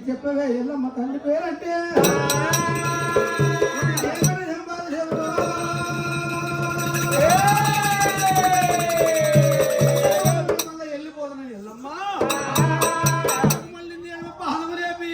చెప్పవే ఎల్లమ్మ తల్లి పేరంటే వెళ్ళిపోతున్నా ఎల్లమ్మ మళ్ళీ బాధ రేపి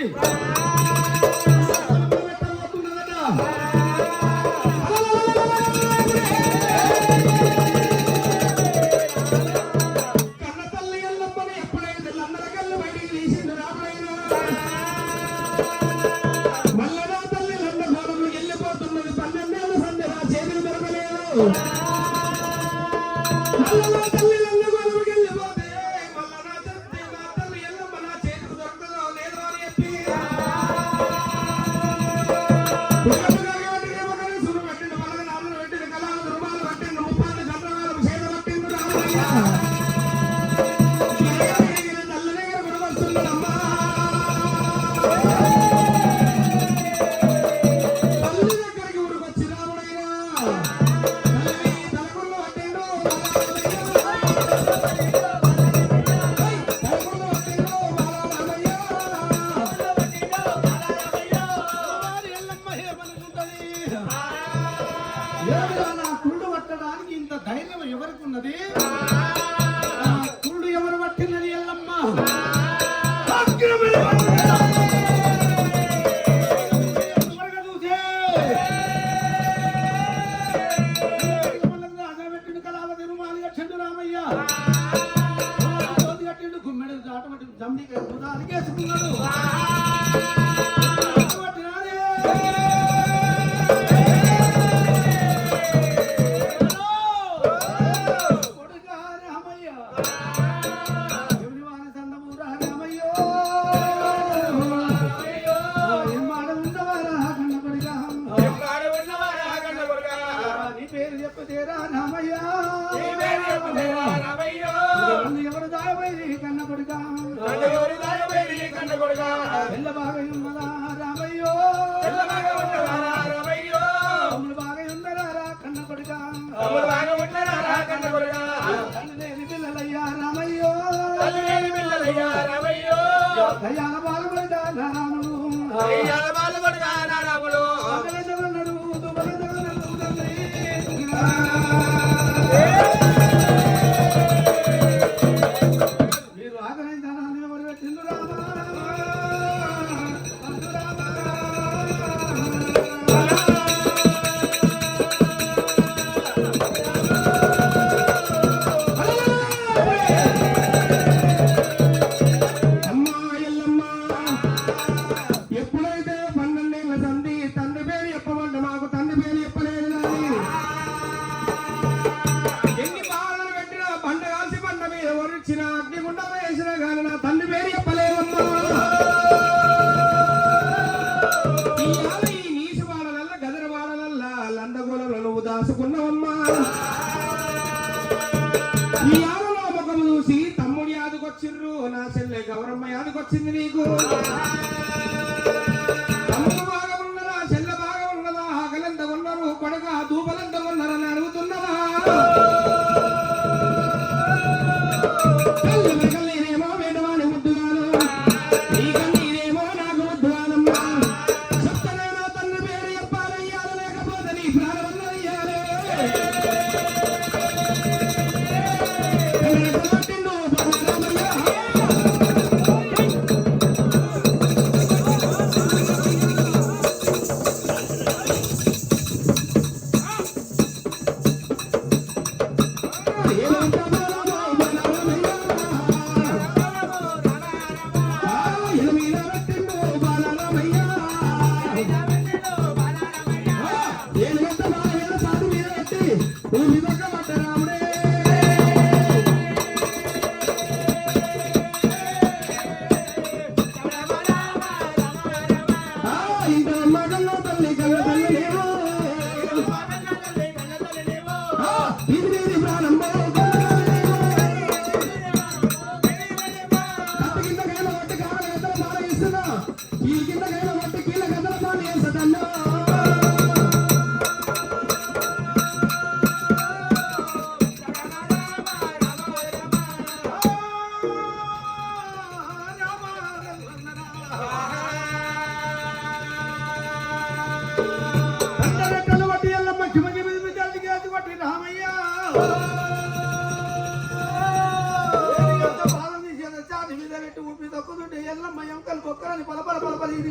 కుళ్ళు పట్టడానికి ఇంత ధైర్యం ఎవరికి ఉన్నది? కుళ్ళు ఎవరు పట్టినది ఎల్లమ్మ? పెట్టిండు కళావతి రుమాలి కట్టిండు రామయ్య కట్టిండు గుమ్మెడు దాటమటి జమ్మికేసుకున్నాడు. మీరు ఆగలైన ధనాన్ని ఎవరు పెట్టిండు రామా దాసుకున్నావమ్మా ఈ ఆరులో ముఖం చూసి తమ్ముడి యాదకొచ్చిర్రు నా చెల్లె గౌరమ్మ యాదకొచ్చింది నీకు తమ్ముడు బాగా ఉన్నదా చెల్లె బాగా ఉన్నదా ఆకలంత ఉన్నారు కొడక దూపలంత ఉన్నారని అడుగుతున్నావా నేనేమో వేడవాని ముద్దుగాను ఈ కన్నీరేమో నాకు ముద్దుగానమ్మా చెప్తనేనా తండ్రి పేరు చెప్పాలయ్యాలి లేకపోతే నీ ప్రాణమన్నయ్యాలి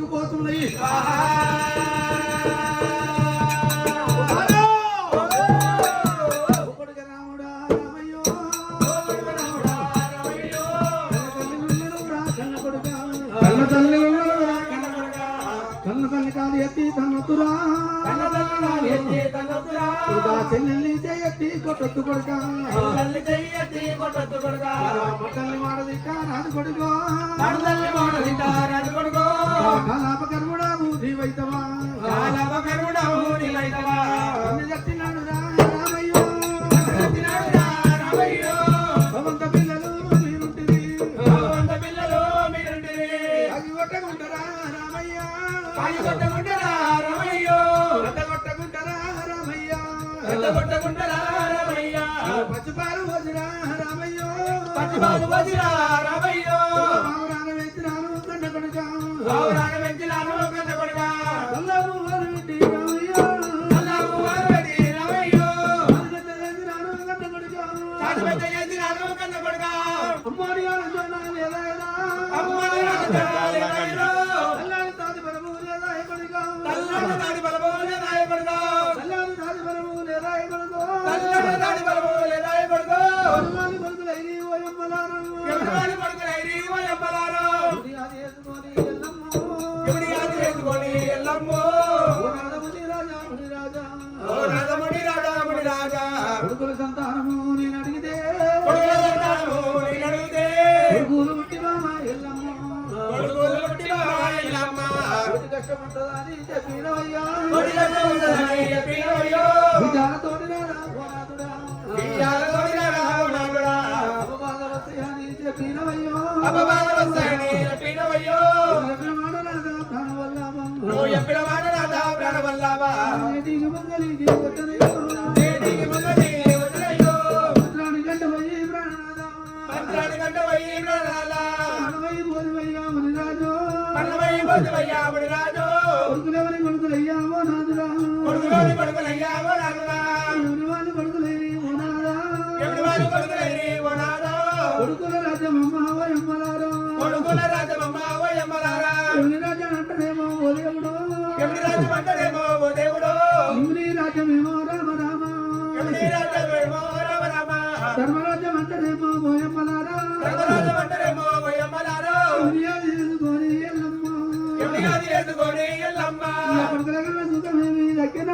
పోతున్నాయి కన్న తల్లి కాదు ఎత్తి తన్నతురా చెల్లెల్ని చేయత్తి కొట్టొద్దు కొడుక తల్లి మాడదిక రాదు కొడుకో కలాపకర్ముడా మూఢివైతవా చెప్తున్నాడు రామయ్యో భవంత పిల్లలు మీరుంటిది అగి కొట్టకుంటారా రామయ్య పచ్చిపాలు వదిరా రామయ్యో రామరాన వెంచినాను కన్న కొడుక అమ్మడి తాది బలము లేదా కొడుకుల సంతానము నేను అడిగితే కొడుకులు పుట్టి బామ ఎల్లమ్మ కష్టపడుతుందా అని చెప్పినవయ్యా విచారతోటి చెప్పినవయ్యో ఎప్పుడు మాట రాదా ప్రాణవల్లావా మంత్రాన్ని గంట పోయి ప్రాణాలా పోతువయ్యా మునిరాజు కొడుకులెవరి కొడుకులయ్యావో నాదురా కొడుకులోని కొడుకులయ్యావో నాదురా ఎవరి వాళ్ళు కొడుకులైరి ఓ నాదా ఎవరి వారి కొడుకులైరి ఓ నాదో కొడుకుల రాజ్యమమ్మావో ఎమ్మలారా కొడుకుల రాజమమ్మ ఓ యమ్మలారా ఎవరి రాజ్యం అంటేనేమో ఓ దేవుడు ఎవరి రాజు అంటేనేమో ఓ దేవుడు ఇంద్రి రాజ్యమేమో రామ రామ ఎవరి రాజమేమో రామ రామ ధర్మరాజ్యం అంటేనేమో ఓ ఎమ్మలారా రంగరాజు అంటేనేమో ఓ యమ్మలారా ఎవరి చేసుకొని ఎల్లమ్మ ఎవరి ఆది చేసుకొని ఎల్లమ్మ కొడుకుల సుఖమేమి దక్కిన